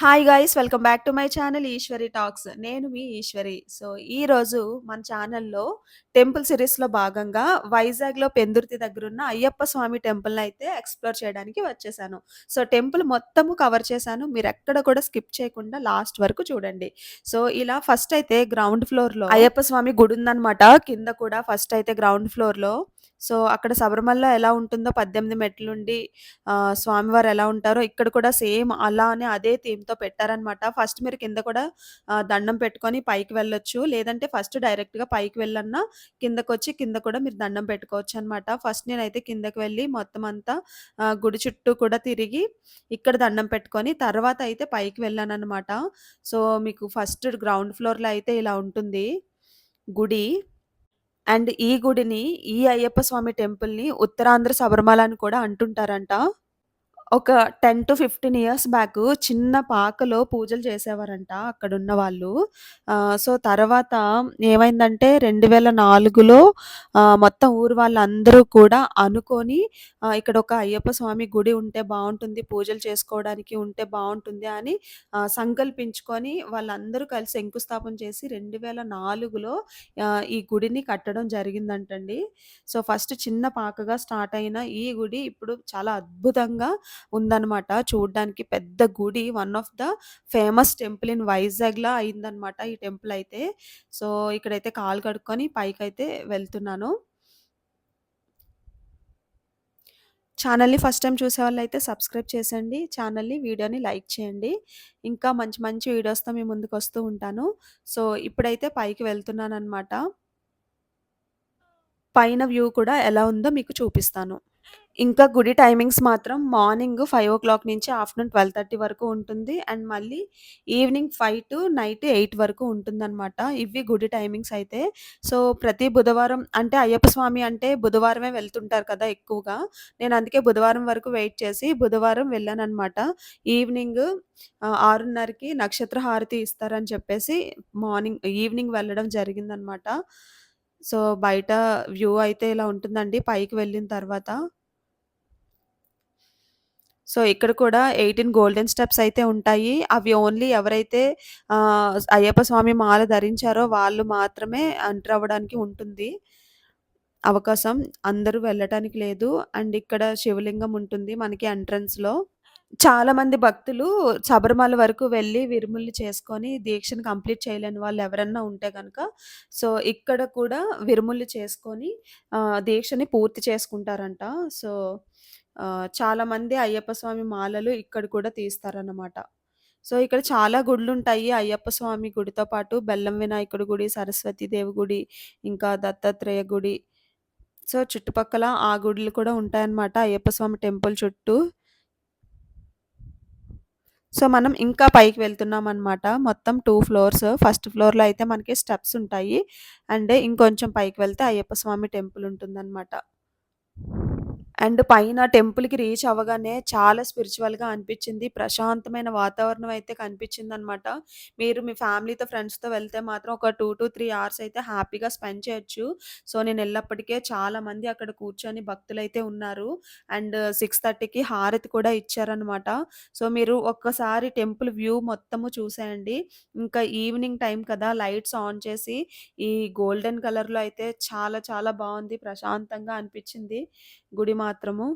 Hi guys welcome back to my channel Eshwari talks. నేను మీ Eshwari. So ఈరోజు మన ఛానల్లో టెంపుల్ సిరీస్లో భాగంగా వైజాగ్లో పెందుర్తి దగ్గర ఉన్న అయ్యప్ప స్వామి టెంపుల్ని అయితే ఎక్స్ప్లోర్ చేయడానికి వచ్చేసాను. సో టెంపుల్ మొత్తము కవర్ చేశాను. మీరు ఎక్కడ కూడా స్కిప్ చేయకుండా లాస్ట్ వరకు చూడండి. సో ఇలా ఫస్ట్ అయితే గ్రౌండ్ ఫ్లోర్లో అయ్యప్ప స్వామి గుడి ఉందన్నమాట. కింద కూడా ఫస్ట్ అయితే గ్రౌండ్ ఫ్లోర్లో సో అక్కడ శబరిమలలో ఎలా ఉంటుందో 18 మెట్లుండి స్వామివారు ఎలా ఉంటారో ఇక్కడ కూడా సేమ్ అలానే అదే థీమ్‌తో పెట్టారనమాట. ఫస్ట్ మీరు కింద కూడా దండం పెట్టుకొని పైకి వెళ్ళొచ్చు. లేదంటే ఫస్ట్ డైరెక్ట్‌గా పైకి వెళ్ళన్నా కిందకొచ్చి కింద కూడా మీరు దండం పెట్టుకోవచ్చనమాట. ఫస్ట్ నేనైతే కిందకి వెళ్ళి మొత్తం అంతా గుడి చుట్టూ కూడా తిరిగి ఇక్కడ దండం పెట్టుకొని తర్వాత అయితే పైకి వెళ్ళాననమాట. సో మీకు ఫస్ట్ గ్రౌండ్ ఫ్లోర్‌లో అయితే ఇలా ఉంటుంది గుడి. అండ్ ఈ గుడిని, ఈ అయ్యప్ప స్వామి టెంపుల్‌ని ఉత్తరాంధ్ర శబరిమల అని కూడా అంటుంటారంట. ఒక 10-15 ఇయర్స్ బ్యాకు చిన్న పాకలో పూజలు చేసేవారంట అక్కడున్న వాళ్ళు. సో, తర్వాత ఏమైందంటే 2004లో మొత్తం ఊరు వాళ్ళందరూ కూడా అనుకోని ఇక్కడొక అయ్యప్ప స్వామి గుడి ఉంటే బావుంటుంది, పూజలు చేసుకోవడానికి ఉంటే బావుంటుంది అని సంకల్పించుకొని వాళ్ళందరూ కలిసి శంకుస్థాపన చేసి 2004లో ఈ గుడిని కట్టడం జరిగిందంటండి. సో, ఫస్ట్ చిన్న పాకగా స్టార్ట్ అయిన ఈ గుడి ఇప్పుడు చాలా అద్భుతంగా ఉందనమాట. చూడ్డానికి పెద్ద గుడి. One of the famous temple in వైజాగ్‌లా అయిందనమాట ఈ టెంపుల్ అయితే. సో, ఇక్కడైతే కాళ్ళు కడుక్కొని పైకైతే వెళ్తున్నాను. ఛానల్‌ని ఫస్ట్ టైమ్ చూసేవాళ్ళైతే సబ్స్క్రైబ్ చేసేయండి. ఛానల్‌ని, వీడియోని లైక్ చేయండి. ఇంకా మంచి మంచి వీడియోస్‌తో మీ ముందుకొస్తూ ఉంటాను. సో, ఇప్పుడైతే పైకి వెళ్తున్నాననమాట. పైన వ్యూ కూడా ఎలా ఉందో మీకు చూపిస్తాను. ఇంకా గుడి టైమింగ్స్ మాత్రం మార్నింగ్ 5:00 నుంచి ఆఫ్టర్‌నూన్ 12:30 వరకు ఉంటుంది. అండ్ మళ్ళీ ఈవినింగ్ 5 టు నైట్ 8 వరకు ఉంటుందనమాట. ఇవి గుడి టైమింగ్స్ అయితే. సో, ప్రతి బుధవారం అంటే అయ్యప్ప స్వామి అంటే బుధవారమే వెళ్తుంటారు కదా ఎక్కువగా. నేను అందుకే బుధవారం వరకు వెయిట్ చేసి బుధవారం వెళ్ళాననమాట. ఈవినింగ్ 6:30కి నక్షత్ర హారతి ఇస్తారని చెప్పేసి ఈవినింగ్ వెళ్ళడం జరిగిందనమాట. సో, బయట వ్యూ అయితే ఇలా ఉంటుందండి పైకి వెళ్ళిన తర్వాత. సో, ఇక్కడ కూడా 18 గోల్డెన్ స్టెప్స్ అయితే ఉంటాయి. అవి ఓన్లీ ఎవరైతే అయ్యప్ప స్వామి మాల ధరించారో వాళ్ళు మాత్రమే ఎంటర్ అవ్వడానికి ఉంటుంది అవకాశం. అందరూ వెళ్ళటానికి లేదు. అండ్ ఇక్కడ శివలింగం ఉంటుంది మనకి ఎంట్రన్స్‌లో. చాలామంది భక్తులు శబరిమల వరకు వెళ్ళి విరుముల్లు చేసుకొని దీక్షను కంప్లీట్ చేయలేని వాళ్ళు ఎవరన్నా ఉంటే గనక, సో, ఇక్కడ కూడా విరుముల్లు చేసుకొని దీక్షని పూర్తి చేసుకుంటారంట. సో, చాలామంది అయ్యప్ప స్వామి మాలలు ఇక్కడ కూడా తీస్తారనమాట. సో, ఇక్కడ చాలా గుడులుంటాయి. అయ్యప్ప స్వామి గుడితో పాటు బెల్లం వినాయకుడి గుడి, సరస్వతి దేవి గుడి, ఇంకా దత్తాత్రేయ గుడి. సో, చుట్టుపక్కల ఆ గుడులు కూడా ఉంటాయన్నమాట అయ్యప్ప స్వామి టెంపుల్ చుట్టూ. సో, మనం ఇంకా పైకి వెళ్తున్నామనమాట. మొత్తం 2 ఫ్లోర్స్. ఫస్ట్ ఫ్లోర్‌లో అయితే మనకి స్టెప్స్ ఉంటాయి. అండ్ ఇంకొంచెం పైకి వెళ్తే అయ్యప్ప స్వామి టెంపుల్ ఉంటుందనమాట. అండ్ పైన టెంపుల్‌కి రీచ్ అవ్వగానే చాలా స్పిరిచువల్‌గా అనిపిచ్చింది. ప్రశాంతమైన వాతావరణం అయితే కనిపిచ్చిందనమాట. మీరు మీ ఫ్యామిలీతో, ఫ్రెండ్స్‌తో వెళ్తే మాత్రం ఒక 2-3 అవర్స్ అయితే హ్యాపీగా స్పెండ్ చేయొచ్చు. సో, నేనెళ్ళప్పటికే చాలామంది అక్కడ కూర్చొని భక్తులైతే ఉన్నారు. అండ్ 6:30కి హారతి కూడా ఇచ్చారనమాట. సో, మీరు ఒక్కసారి టెంపుల్ వ్యూ మొత్తము చూసేయండి. ఇంకా ఈవినింగ్ టైం కదా! లైట్స్ ఆన్ చేసి ఈ గోల్డెన్ కలర్‌లో అయితే చాలా చాలా బావుంది. ప్రశాంతంగా అనిపిచ్చింది గుడి మాత్రము.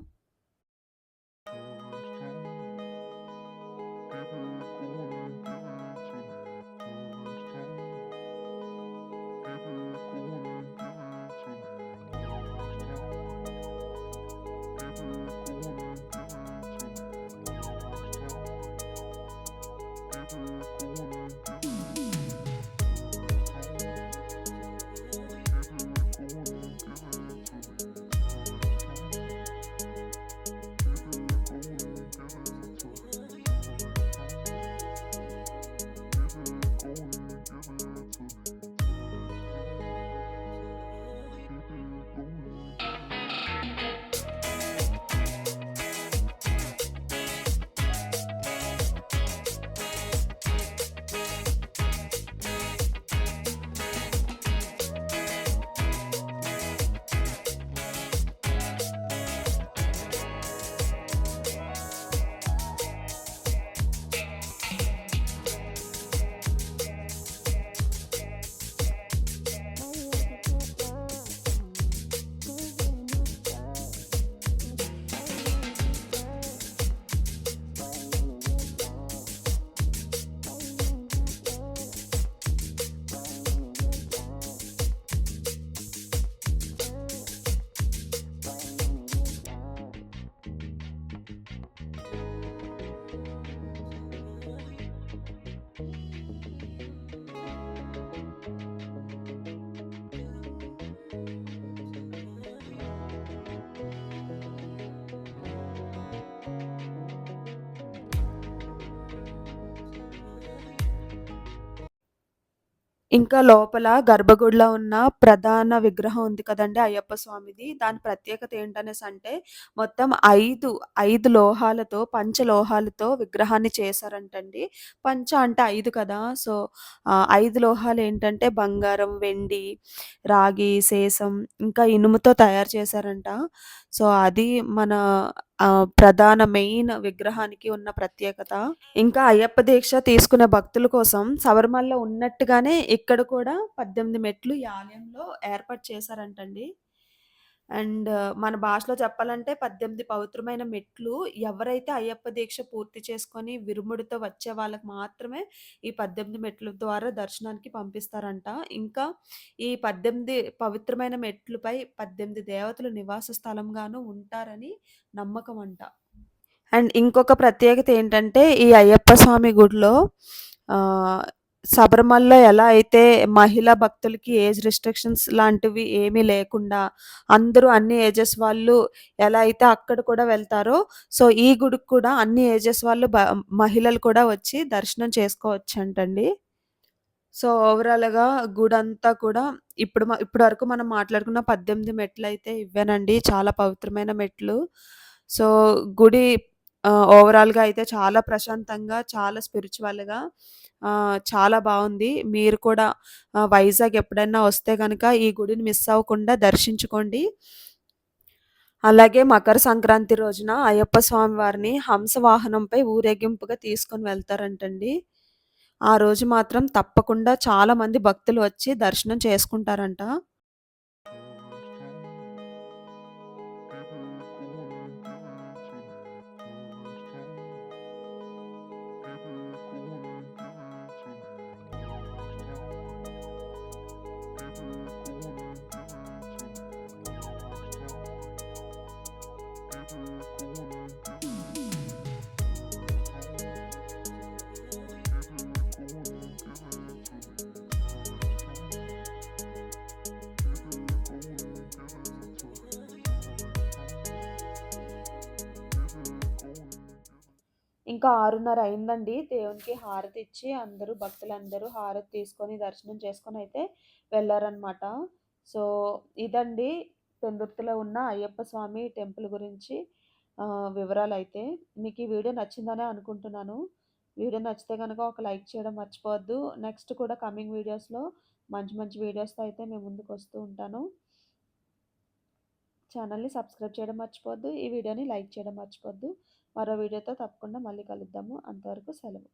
ఇంకా లోపల గర్భగుడిలో ఉన్న ప్రధాన విగ్రహం ఉంది కదండీ! అయ్యప్ప స్వామిది. దాని ప్రత్యేకత ఏంటనేసంటే మొత్తం 5 లోహాలతో పంచలోహాలతో విగ్రహాన్ని చేశారంటండి. పంచ అంటే 5 కదా! సో, 5 లోహాలేంటంటే బంగారం, వెండి, రాగి, సీసం ఇంకా ఇనుముతో తయారు చేశారంట. సో, అది మన ప్రధాన మెయిన్ విగ్రహానికి ఉన్న ప్రత్యేకత. ఇంకా అయ్యప్ప దీక్ష తీసుకునే భక్తుల కోసం శబరిమలలో ఉన్నట్టుగానే ఇక్కడ కూడా 18 మెట్లు ఈ ఆలయంలో ఏర్పాటు చేశారంటండి. అండ్ మన భాషలో చెప్పాలంటే 18 పవిత్రమైన మెట్లు ఎవరైతే అయ్యప్ప దీక్ష పూర్తి చేసుకొని విరుముడితో వచ్చే వాళ్ళకి మాత్రమే ఈ 18 మెట్ల ద్వారా దర్శనానికి పంపిస్తారంట. ఇంకా ఈ 18 పవిత్రమైన మెట్లుపై 18 దేవతలు నివాస స్థలంగాను ఉంటారని నమ్మకం అంట. అండ్ ఇంకొక ప్రత్యేకత ఏంటంటే, ఈ అయ్యప్ప స్వామి గుడిలో ఆహ్, శబరిమలలో ఎలా అయితే మహిళా భక్తులకి ఏజ్ రిస్ట్రిక్షన్స్ లాంటివి ఏమీ లేకుండా, అందరూ అన్ని ఏజెస్ వాళ్ళు ఎలా అయితే అక్కడ కూడా వెళ్తారో, సో, ఈ గుడికి కూడా అన్ని ఏజెస్ వాళ్ళు మహిళలు కూడా వచ్చి దర్శనం చేసుకోవచ్చంటండి. సో, ఓవరాల్‌గా గుడంతా కూడా ఇప్పటి వరకు మనం మాట్లాడుకున్న 18 మెట్లయితే ఇవ్వేనండి. చాలా పవిత్రమైన మెట్లు. సో, గుడి ఓవరాల్‌గా అయితే చాలా ప్రశాంతంగా, చాలా స్పిరిచువల్‌గా చాలా బావుంది. మీరు కూడా వైజాగ్ ఎప్పుడైనా వస్తే గనక ఈ గుడిని మిస్ అవ్వకుండా దర్శించుకోండి. అలాగే మకర సంక్రాంతి రోజున అయ్యప్ప స్వామి వారిని హంస వాహనంపై ఊరేగింపుగా తీసుకొని వెళ్తారంటండి. ఆ రోజు మాత్రం తప్పకుండా చాలామంది భక్తులు వచ్చి దర్శనం చేసుకుంటారంట. ఇంకా 6:30 అయిందండి. దేవునికి హారతిచ్చి అందరూ భక్తులందరూ హారతి తీసుకొని దర్శనం చేసుకొనైతే వెళ్లారనమాట. సో, ఇదండి పెందుర్తిలో ఉన్న అయ్యప్ప స్వామి టెంపుల్ గురించి వివరాలైతే. మీకు ఈ వీడియో నచ్చిందనే అనుకుంటున్నాను. వీడియో నచ్చితే గనక ఒక లైక్ చేయడం మర్చిపోవద్దు. నెక్స్ట్ కూడా కమింగ్ వీడియోస్‌లో మంచి మంచి వీడియోస్‌తో అయితే మీ ముందుకొస్తూ ఉంటాను. ఛానల్‌ని సబ్స్క్రైబ్ చేయడం మర్చిపోవద్దు. ఈ వీడియోని లైక్ చేయడం మర్చిపోవద్దు. మరో వీడియోతో తప్పకుండా మళ్ళీ కలుద్దాము. అంతవరకు సెలవు.